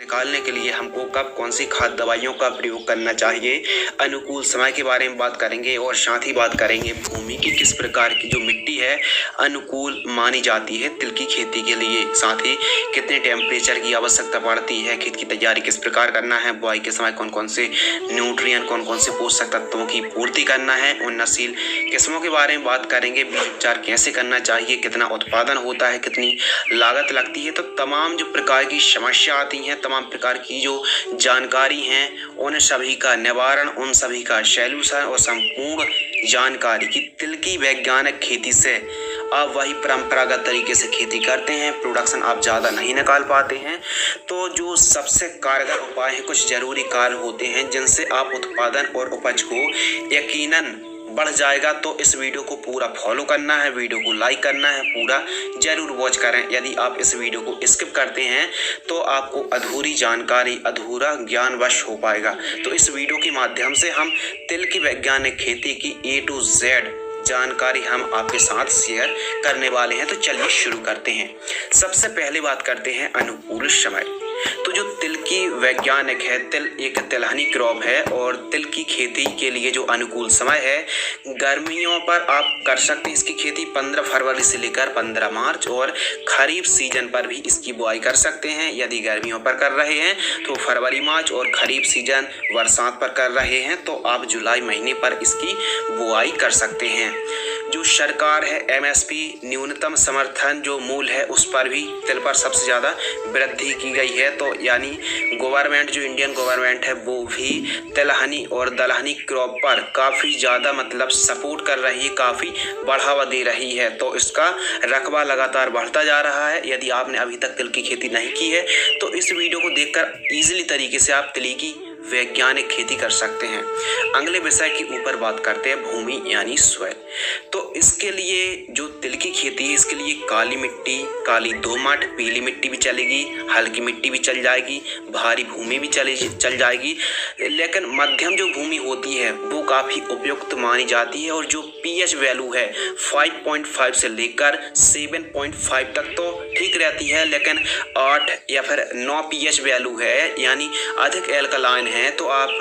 निकालने के लिए हमको कब कौन सी खाद दवाइयों का प्रयोग करना चाहिए, अनुकूल समय के बारे में बात करेंगे और साथ ही बात करेंगे भूमि की किस प्रकार की जो मिट्टी है अनुकूल मानी जाती है तिल की खेती के लिए, साथ ही कितने टेम्परेचर की आवश्यकता पड़ती है, खेत की तैयारी किस प्रकार करना है, बुआई के समय कौन कौन से न्यूट्रिएंट कौन कौन से पोषक तत्वों की पूर्ति करना है, उन्नतशील किस्मों के बारे में बात करेंगे, बीज उपचार कैसे करना चाहिए, कितना उत्पादन होता है, कितनी लागत लगती है। तो तमाम जो प्रकार की समस्या आती हैं, तमाम प्रकार की जो जानकारी हैं, उन सभी का निवारण, उन सभी का सॉल्यूशन और संपूर्ण जानकारी की तिल की वैज्ञानिक खेती से आप वही परंपरागत तरीके से खेती करते हैं, प्रोडक्शन आप ज़्यादा नहीं निकाल पाते हैं, तो जो सबसे कारगर उपाय हैं, कुछ जरूरी कार्य होते हैं जिनसे आप उत्पादन और उपज को यकीनन बढ़ जाएगा। तो इस वीडियो को पूरा फॉलो करना है, वीडियो को लाइक करना है, पूरा जरूर वॉच करें। यदि आप इस वीडियो को स्किप करते हैं तो आपको अधूरी जानकारी, अधूरा ज्ञान वश हो पाएगा। तो इस वीडियो के माध्यम से हम तिल की वैज्ञानिक खेती की A to Z जानकारी हम आपके साथ शेयर करने वाले हैं। तो चलिए शुरू करते हैं। सबसे पहले बात करते हैं अनुकूल समय। तो जो तिल की वैज्ञानिक है, तिल एक तिलहनी क्रॉप है और तिल की खेती के लिए जो अनुकूल समय है, गर्मियों पर आप कर सकते हैं इसकी खेती 15 फरवरी से लेकर 15 मार्च, और खरीफ सीजन पर भी इसकी बुआई कर सकते हैं। यदि गर्मियों पर कर रहे हैं तो फरवरी मार्च, और खरीफ सीजन बरसात पर कर रहे हैं तो आप जुलाई महीने पर इसकी बुआई कर सकते हैं। जो सरकार है MSP न्यूनतम समर्थन जो मूल्य है उस पर भी तिल पर सबसे ज़्यादा वृद्धि की गई है। तो यानी गवर्नमेंट, जो इंडियन गवर्नमेंट है, वो भी तिलहनी और दलहनी क्रॉप पर काफ़ी ज़्यादा मतलब सपोर्ट कर रही है, काफ़ी बढ़ावा दे रही है। तो इसका रकबा लगातार बढ़ता जा रहा है। यदि आपने अभी तक तिल की खेती नहीं की है तो इस वीडियो को देखकर ईजिली तरीके से आप तिल की वैज्ञानिक खेती कर सकते हैं। अगले विषय के ऊपर बात करते हैं, भूमि यानी सॉइल। तो इसके लिए जो तिल की खेती है, इसके लिए काली मिट्टी, काली दोमट, पीली मिट्टी भी चलेगी, हल्की मिट्टी भी चल जाएगी, भारी भूमि भी चल जाएगी, लेकिन मध्यम जो भूमि होती है वो काफ़ी उपयुक्त मानी जाती है। और जो pH वैल्यू है 5.5 से लेकर 7.5 तक तो ठीक रहती है, लेकिन 8 या फिर 9 pH वैल्यू है यानी अधिक एल्कलाइन है, तो आप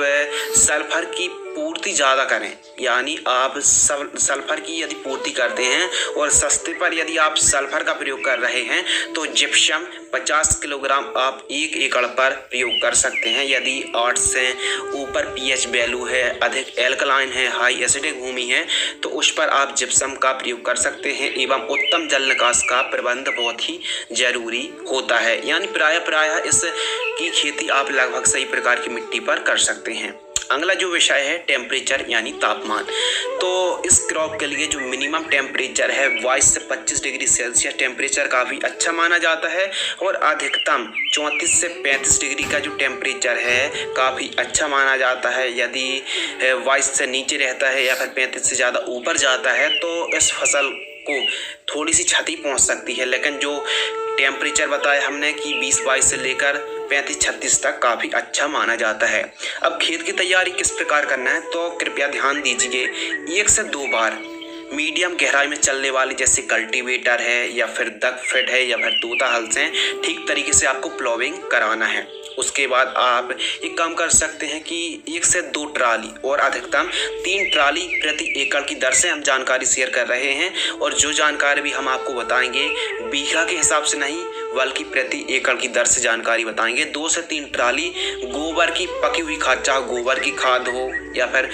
सल्फर की पूर्ति ज़्यादा करें। यानी आप सल्फर की यदि पूर्ति करते हैं और सस्ते पर यदि आप सल्फर का प्रयोग कर रहे हैं तो जिप्सम 50 किलोग्राम आप 1 एकड़ पर प्रयोग कर सकते हैं। यदि 8 से ऊपर pH वैल्यू है, अधिक एल्कलाइन है, हाई एसिडिक भूमि है, तो उस पर आप जिप्सम का प्रयोग कर सकते हैं। एवं उत्तम जल निकास का प्रबंध बहुत ही जरूरी होता है। यानी प्रायः इस की खेती आप लगभग सही प्रकार की मिट्टी पर कर सकते हैं। अगला जो विषय है टेम्परेचर यानी तापमान। तो इस क्रॉप के लिए जो मिनिमम टेम्परेचर है 22 से 25 डिग्री सेल्सियस टेम्परेचर काफ़ी अच्छा माना जाता है, और अधिकतम 34 से 35 डिग्री का जो टेम्परेचर है काफ़ी अच्छा माना जाता है। यदि 22 से नीचे रहता है या फिर 35 से ज़्यादा ऊपर जाता है तो इस फसल को थोड़ी सी क्षति पहुंच सकती है। लेकिन जो टेम्परेचर बताया हमने कि 20-22 से लेकर 35-36 तक काफ़ी अच्छा माना जाता है। अब खेत की तैयारी किस प्रकार करना है तो कृपया ध्यान दीजिए। 1 से 2 बार मीडियम गहराई में चलने वाली जैसे कल्टीवेटर है या फिर डग फीड है या फिर तोता हल से ठीक तरीके से आपको प्लॉविंग कराना है। उसके बाद आप एक काम कर सकते हैं कि 1 से 2 ट्राली और अधिकतम 3 ट्राली प्रति एकड़ की दर से हम जानकारी शेयर कर रहे हैं। और जो जानकारी भी हम आपको बताएंगे बीघा के हिसाब से नहीं बल्कि प्रति एकड़ की दर से जानकारी बताएंगे। 2 से 3 ट्राली गोबर की पकी हुई खाद, चाहे गोबर की खाद हो या फिर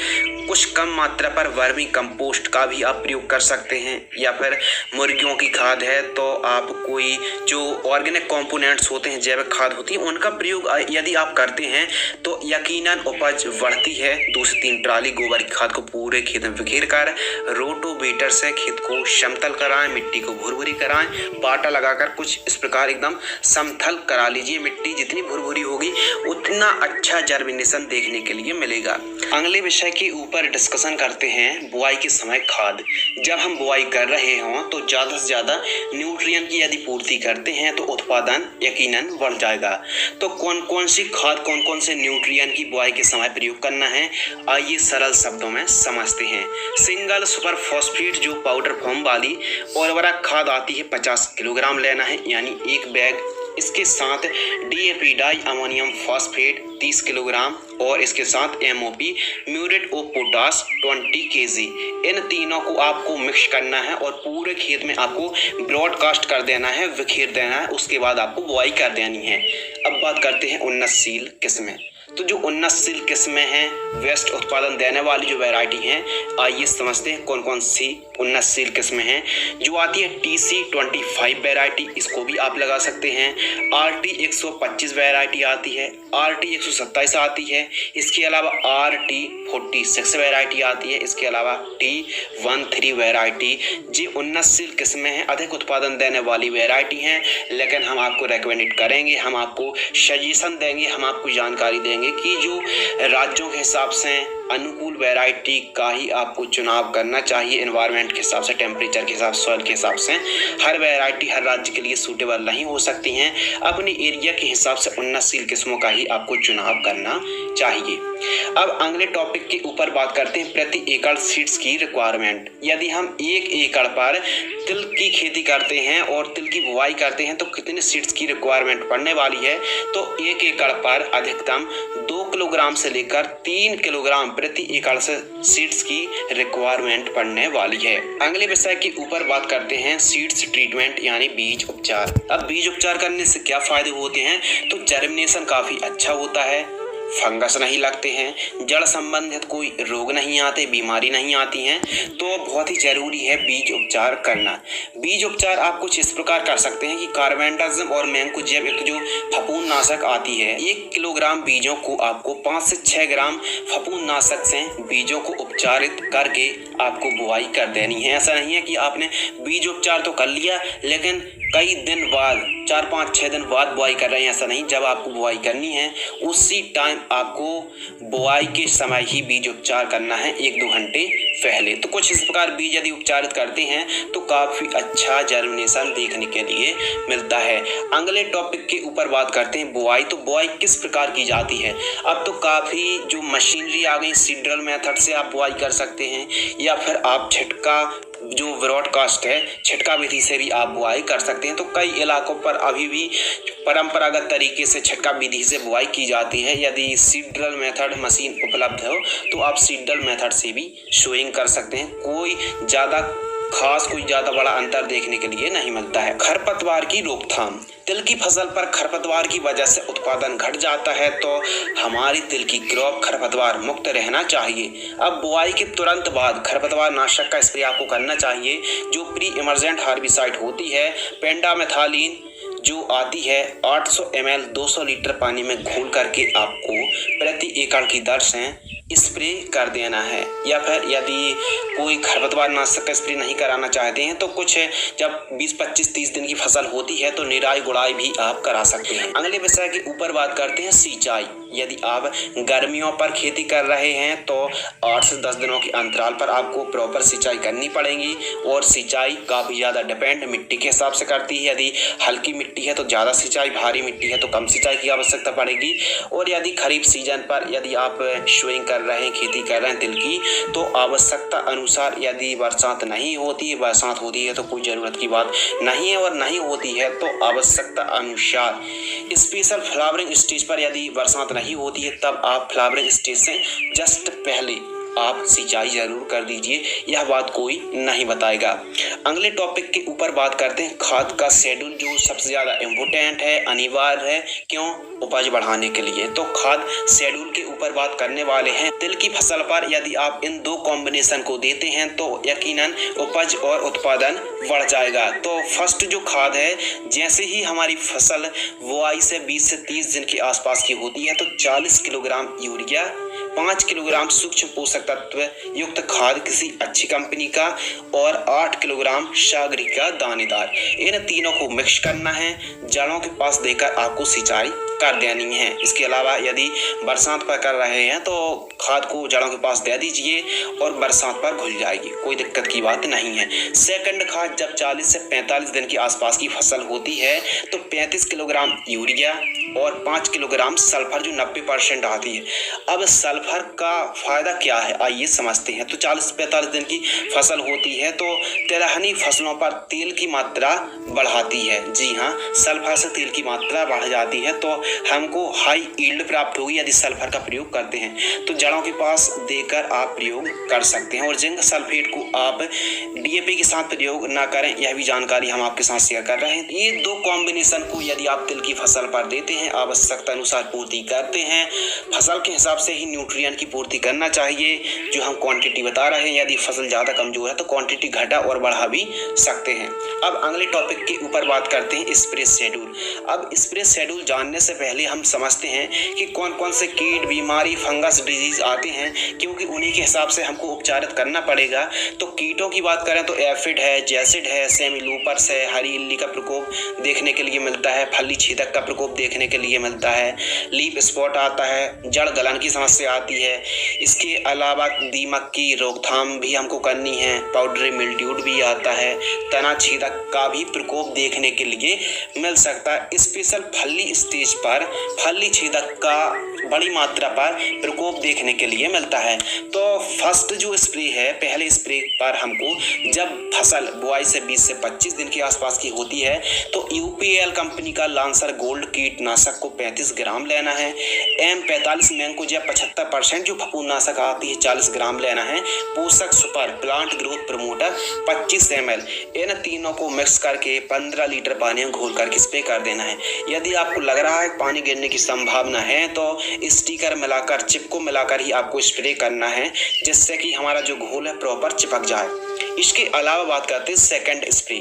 कुछ कम मात्रा पर वर्मी कंपोस्ट का भी आप प्रयोग कर सकते हैं, या फिर मुर्गियों की खाद है तो आप कोई जो ऑर्गेनिक कंपोनेंट्स होते हैं, जैविक खाद होती है, उनका प्रयोग यदि आप करते हैं तो यकीनन उपज बढ़ती है। 2 से 3 ट्राली गोबर की खाद को पूरे खेत में बिखेर कर रोटोवेटर से खेत को समतल कराएं, मिट्टी को भुरभुरी कराएं, पाटा लगाकर कुछ इस प्रकार एकदम समतल करा लीजिए। मिट्टी जितनी भुरभुरी होगी उतना अच्छा जर्मिनेशन देखने के लिए मिलेगा। अगले विषय के ऊपर डिस्कशन करते हैं बुआई के समय खाद। जब हम बुआई कर रहे हों तो ज़्यादा से ज़्यादा न्यूट्रिएंट की यदि पूर्ति करते हैं तो उत्पादन यकीनन बढ़ जाएगा। तो कौन कौन सी खाद, कौन कौन से न्यूट्रिएंट की बुआई के समय प्रयोग करना है, आइए सरल शब्दों में समझते हैं। सिंगल सुपर फॉस्फेट जो पाउडर फॉर्म वाली उर्वरक खाद आती है 50 किलोग्राम लेना है, यानी एक बैग इसके साथ DAP di ammonium phosphate 30 kilogram और इसके साथ MOP muriate of potash 20 kg। इन तीनों को आपको मिक्स करना है और पूरे खेत में आपको ब्रॉडकास्ट कर देना है, बिखेर देना है। उसके बाद आपको बुआई कर देनी है। अब बात करते हैं उन्नतशील किस्में। तो जो उन्नतशील किस्में हैं, बेस्ट उत्पादन देने वाली जो वैरायटी हैं, आइए समझते हैं कौन कौन सी उन्नतशील किस्में हैं। जो आती है TC25 वैरायटी, इसको भी आप लगा सकते हैं। RT 125 वैरायटी आती है, RT 127 आती है। इसके अलावा RT 46 वैरायटी आती है। इसके अलावा T13 वैरायटी। जी उन्नतशील किस्में हैं, अधिक उत्पादन देने वाली वैरायटी हैं, लेकिन हम आपको रेकमेंडेड करेंगे, हम आपको सजेशन देंगे, हम आपको जानकारी देंगे कि जो राज्यों के हिसाब से अनुकूल वैरायटी का ही आपको चुनाव करना चाहिए। एनवायरनमेंट के हिसाब से, टेम्परेचर के हिसाब से, सॉइल के हिसाब से हर वैरायटी हर राज्य के लिए सूटेबल नहीं हो सकती हैं। अपने एरिया के हिसाब से उन्नतशील किस्मों का ही आपको चुनाव करना चाहिए। अब अगले टॉपिक के ऊपर बात करते हैं, प्रति एकड़ सीड्स की रिक्वायरमेंट। यदि हम 1 एकड़ पर तिल की खेती करते हैं और तिल की बुआई करते हैं तो कितने सीड्स की रिक्वायरमेंट पड़ने वाली है? तो 1 एकड़ पर अधिकतम 2 किलोग्राम से लेकर 3 किलोग्राम प्रति एकड़ से सीड्स की रिक्वायरमेंट पड़ने वाली है। अगले विषय के ऊपर बात करते हैं, सीड्स ट्रीटमेंट यानी बीज उपचार। अब बीज उपचार करने से क्या फायदे होते हैं? तो जर्मिनेशन काफी अच्छा होता है, फंगस नहीं लगते हैं, जड़ संबंधित कोई रोग नहीं आते, बीमारी नहीं आती हैं। तो बहुत ही जरूरी है बीज उपचार करना। बीज उपचार आप कुछ इस प्रकार कर सकते हैं कि कार्बेंडाजिम और मैंकोजेब एक जो फफूंदनाशक आती है, 1 किलोग्राम बीजों को आपको 5 से 6 ग्राम फफूंदनाशक से बीजों को उपचारित करके आपको बुआई कर देनी है। ऐसा नहीं है कि आपने बीज उपचार तो कर लिया लेकिन कई दिन बाद, 4, 5, 6 दिन बाद बुआई कर रहे हैं, ऐसा नहीं। जब आपको बुआई करनी है उसी टाइम आपको बुआई के समय ही बीज उपचार करना है, 1-2 घंटे पहले। तो कुछ इस प्रकार बीज यदि उपचारित करते हैं तो काफी अच्छा जर्मिनेशन देखने के लिए मिलता है। अगले टॉपिक के ऊपर बात करते हैं, बुआई। तो बुआई किस प्रकार की जाती है? अब तो काफी जो मशीनरी आ गई, सीड्रल मेथड से आप बुआई कर सकते हैं, या फिर आप छिटका जो ब्रॉडकास्ट है, छिटका विधि से भी आप बुआई कर सकते हैं। तो कई इलाकों पर अभी भी परंपरागत तरीके से छिटका विधि से बुआई की जाती है। यदि सीड्रल मेथड मशीन उपलब्ध हो तो आप सीड्रल मेथड से भी सोइंग कर सकते हैं। कोई ज़्यादा बड़ा अंतर देखने के लिए नहीं मिलता है। खरपतवार की रोकथाम। तिल की फसल पर खरपतवार की वजह से उत्पादन घट जाता है, तो हमारी तिल की क्रॉप खरपतवार मुक्त रहना चाहिए। अब बुआई के तुरंत बाद खरपतवार नाशक का स्प्रे आपको करना चाहिए। जो प्री इमर्जेंट हार्बिसाइड होती है, पेंडामेथालिन जो आती है 800 ml 200 लीटर पानी में घोल करके आपको प्रति एकड़ की दर से स्प्रे कर देना है। या फिर यदि कोई खरपतवार नाशक का स्प्रे नहीं कराना चाहते हैं तो कुछ जब 20, 25, 30 दिन की फसल होती है तो निराई गुड़ाई भी आप करा सकते हैं। अगले विषय के ऊपर बात करते हैं, सिंचाई। यदि आप गर्मियों पर खेती कर रहे हैं तो 8 से 10 दिनों के अंतराल पर आपको प्रॉपर सिंचाई करनी पड़ेगी। और सिंचाई काफ़ी ज़्यादा डिपेंड मिट्टी के हिसाब से करती है। यदि हल्की मिट्टी है तो ज़्यादा सिंचाई, भारी मिट्टी है तो कम सिंचाई की आवश्यकता पड़ेगी। और यदि खरीफ सीजन पर यदि आप सोइंग कर रहे हैं, खेती कर रहे हैं तिल की, तो आवश्यकता अनुसार यदि बरसात नहीं होती है, बरसात होती है तो कोई ज़रूरत की बात नहीं है, और नहीं होती है तो आवश्यकता अनुसार स्पेशल फ्लावरिंग स्टेज पर यदि बरसात नहीं होती है तब आप फ्लावरिंग स्टेज से जस्ट पहले आप सिंचाई जरूर कर दीजिए, यह बात कोई नहीं बताएगा। अगले टॉपिक के ऊपर बात करते हैं, खाद का शेड्यूल जो सबसे ज़्यादा इम्पोर्टेंट है, अनिवार्य है, क्यों? उपज बढ़ाने के लिए। तो खाद शेड्यूल के ऊपर बात करने वाले हैं। तिल की फसल पर यदि आप इन 2 कॉम्बिनेशन को देते हैं तो यकीनन उपज और उत्पादन बढ़ जाएगा। तो फर्स्ट जो खाद है, जैसे ही हमारी फसल बुआई से 20 से 30 दिन के आसपास की होती है तो 40 किलोग्राम यूरिया, 5 किलोग्राम सूक्ष्म पोषक तत्व युक्त खाद किसी अच्छी कंपनी का और 8 किलोग्राम सागरिका दानेदार, इन तीनों को मिक्स करना है। जड़ों के पास देकर आपको सिंचाई कर देनी है। इसके अलावा यदि बरसात पर कर रहे हैं तो खाद को जड़ों के पास दे दीजिए और बरसात पर घुल जाएगी, कोई दिक्कत की बात नहीं है। सेकंड खाद जब 40 से 45 दिन के आसपास की फसल होती है तो 35 किलोग्राम यूरिया और 5 किलोग्राम सल्फर जो 90% आती है। अब सल्फर का फायदा क्या है आइए समझते हैं। तो 40 से 45 दिन की फसल होती है तो तिलहनी फसलों पर तेल की मात्रा बढ़ाती है। जी हाँ, सल्फर से तेल की मात्रा बढ़ जाती है तो हमको हाई यील्ड प्राप्त होगी यदि सल्फर का प्रयोग करते हैं। तो जड़ों के पास देकर आप प्रयोग कर सकते हैं। और जिंक सल्फेट को आप डीएपी के साथ प्रयोग ना करें, यह भी जानकारी हम आपके साथ शेयर कर रहे हैं। ये दो कॉम्बिनेशन को यदि आप तिल की फसल पर देते हैं, आवश्यकता अनुसार पूर्ति करते हैं, फसल के हिसाब से ही न्यूट्रिएंट की पूर्ति करना चाहिए जो हम क्वांटिटी बता रहे हैं। यदि फसल ज़्यादा कमजोर है तो क्वांटिटी घटा और बढ़ा भी सकते हैं। अब अगले टॉपिक के ऊपर बात करते हैं स्प्रे शेड्यूल। अब स्प्रे शेड्यूल जानने से पहले हम समझते हैं कि कौन कौन से कीट, बीमारी, फंगस, डिजीज आते हैं, क्योंकि उन्हीं के हिसाब से हमको उपचारित करना पड़ेगा। तो कीटों की बात करें तो एफिड है, जैसिड है, सेमिलूपर्स है, हरी इल्ली का प्रकोप देखने के लिए मिलता है, फली छेदक का प्रकोप देखने के लिए मिलता है, लीफ स्पॉट आता है, जड़ गलन की समस्या आती है। इसके अलावा दीमक की रोकथाम भी हमको करनी है, पाउडरी मिल्ड्यूड भी आता है, तना छेदक का भी प्रकोप देखने के लिए मिल सकता है। स्पेशल फली स्टेज पर फली छेदक का बड़ी मात्रा पर प्रकोप देखने के लिए मिलता है। तो फर्स्ट जो स्प्रे है, पहले स्प्रे पर हमको जब फसल बुआई से 20 से 25 दिन के आसपास की होती है तो यूपीएल कंपनी का लांसर गोल्ड कीटनाशक को 35 ग्राम लेना है। M45 मैंकोजेब 75% जो फफूंदनाशक आती है 40 ग्राम लेना है। पोषक super plant growth promoter 25 ml, इन तीनों को मिक्स करके 15 लीटर पानी में घोल करके स्प्रे कर देना है। यदि आपको लग रहा है पानी गिरने की संभावना है तो स्टिकर मिलाकर, चिप को मिलाकर ही आपको स्प्रे करना है, जिससे कि हमारा जो घोल है प्रॉपर चिपक जाए। इसके अलावा बात करते हैं सेकंड स्प्रे।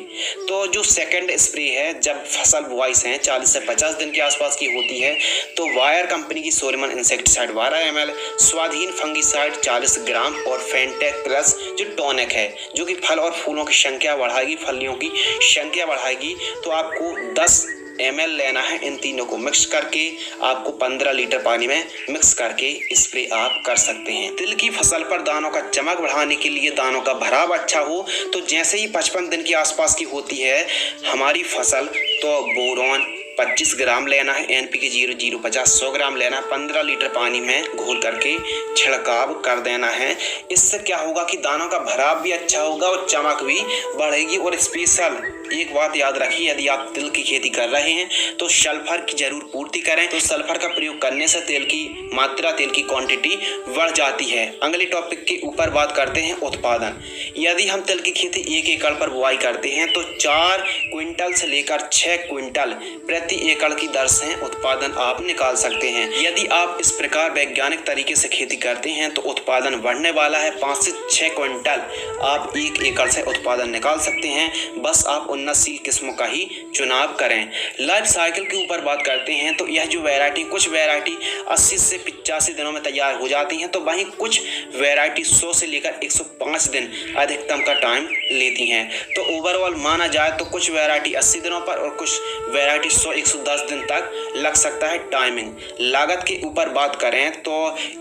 तो जो सेकंड स्प्रे है जब फसल बुआई से 40 से 50 दिन के आसपास की होती है तो वायर कंपनी की सोलेमन इंसेक्टिसाइड 12 ml, स्वाधीन फंगिसाइड 40 ग्राम और फेंटेक प्लस जो टॉनिक है जो कि फल और फूलों की संख्या बढ़ाएगी, फलियों की संख्या बढ़ाएगी, तो आपको 10 ml लेना है। इन तीनों को मिक्स करके आपको 15 लीटर पानी में मिक्स करके स्प्रे आप कर सकते हैं। तिल की फसल पर दानों का चमक बढ़ाने के लिए, दानों का भराव अच्छा हो, तो जैसे ही 55 दिन के आसपास की होती है हमारी फसल तो बोरॉन 25 ग्राम लेना है, NPK 0050 100 ग्राम लेना है, 15 लीटर पानी में घोल करके छिड़काव कर देना है। इससे क्या होगा कि दानों का भराव भी अच्छा होगा और चमक भी बढ़ेगी। और स्पेशल एक बात याद रखिए, यदि आप तिल की खेती कर रहे हैं तो सल्फर की जरूर पूर्ति करें। तो सल्फर का प्रयोग करने से तेल की मात्रा, तेल की क्वांटिटी बढ़ जाती है। अगले टॉपिक के ऊपर बात करते हैं उत्पादन। यदि हम तिल की खेती 1 एकड़ पर बुआई करते हैं तो 4 क्विंटल से लेकर 6 क्विंटल प्रति एकड़ की दर से उत्पादन आप निकाल सकते हैं। यदि आप इस प्रकार वैज्ञानिक तरीके से खेती करते हैं तो उत्पादन बढ़ने वाला है। 5 से 6 क्विंटल आप 1 एकड़ से उत्पादन निकाल सकते हैं। बस आप उन्नतशील किस्मों का ही चुनाव करें। लाइफ साइकिल के ऊपर बात करते हैं तो यह जो वैरायटी, कुछ वैरायटी 80 से 85 दिनों में तैयार हो जाती हैं, तो वहीं कुछ वैरायटी 100 से लेकर 105 दिन अधिकतम का टाइम लेती हैं। तो ओवरऑल माना जाए तो कुछ वैरायटी 80 दिनों पर और कुछ वैरायटी 100-110 दिन तक लग सकता है टाइमिंग। लागत के ऊपर बात करें तो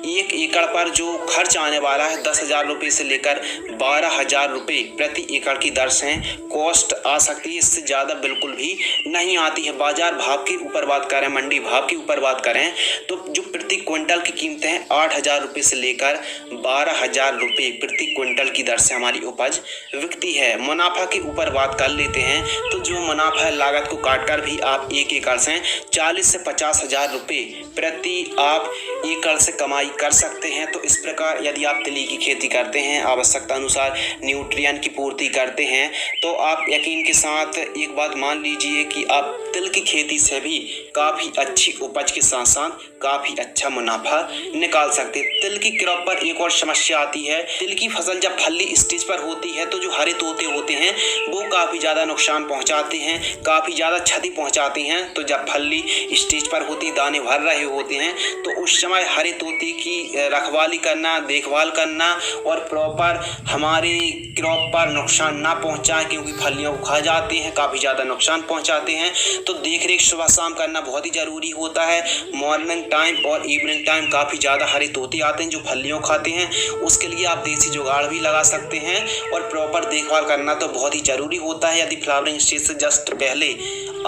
1 एकड़ पर जो खर्च आने वाला है 10,000 रुपये से लेकर 12,000 रुपये प्रति एकड़ की दर से कॉस्ट आ सकती है। इससे ज़्यादा बिल्कुल भी नहीं आती है। बाजार भाव के ऊपर बात करें, मंडी भाव के ऊपर बात करें तो जो प्रति क्विंटल की कीमतें हैं 8,000 रुपये से लेकर 12,000 रुपये प्रति क्विंटल की दर से हमारी उपज बिकती है। मुनाफा के ऊपर बात कर लेते हैं तो जो मुनाफा है लागत को काटकर भी आप 1 एकड़ से 40 से 50,000 रुपये प्रति आप एकड़ से कमाई कर सकते हैं। तो इस प्रकार यदि आप तिल की खेती करते हैं, आवश्यकता अनुसार न्यूट्रिएंट की पूर्ति करते हैं, तो आप यकीन के साथ एक बात मान लीजिए कि आप तिल की खेती से भी काफ़ी अच्छी उपज के साथ साथ काफ़ी अच्छा मुनाफा निकाल सकते हैं। तिल की क्रॉप पर एक और समस्या आती है। तिल की फसल जब फली स्टेज पर होती है तो जो हरे तोते होते हैं वो काफ़ी ज़्यादा नुकसान पहुंचाते हैं, काफ़ी ज़्यादा क्षति पहुंचाते हैं। तो जब फली स्टेज पर होती, दाने भर रहे होते हैं, तो उस समय हरे तोते की रखवाली करना, देखभाल करना और प्रॉपर हमारे क्रॉप पर नुकसान ना पहुँचाएँ, क्योंकि फलियों को खा जाते हैं, काफ़ी ज़्यादा नुकसान पहुँचाते हैं। तो देख रेख सुबह शाम करना बहुत ही ज़रूरी होता है। मॉर्निंग टाइम और इवनिंग टाइम काफ़ी ज़्यादा हरे तोते आते हैं जो फलियों खाते हैं, उसके लिए आप देसी जुगाड़ भी लगा सकते हैं और प्रॉपर देखभाल करना तो बहुत ही ज़रूरी होता है। यदि फ्लावरिंग स्टेज से जस्ट पहले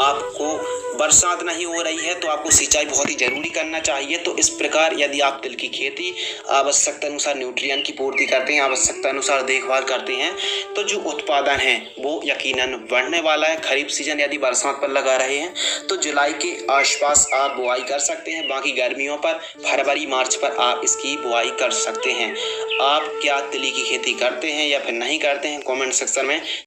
आपको बरसात नहीं हो रही है तो आपको सिंचाई बहुत ही ज़रूरी करना चाहिए। तो इस प्रकार यदि आप तिल की खेती आवश्यकता अनुसार न्यूट्रिएंट की पूर्ति करते हैं, आवश्यकता अनुसार देखभाल करते हैं, तो जो उत्पादन है वो यकीनन बढ़ने वाला है। खरीफ सीजन यदि बरसात पर लगा रहे हैं तो जुलाई के आसपास आप बुआई कर सकते हैं, बाकी गर्मियों पर फरवरी मार्च पर आप इसकी बुआई कर सकते हैं। आप क्या तिल की खेती करते हैं या फिर नहीं करते हैं, कमेंट सेक्शन में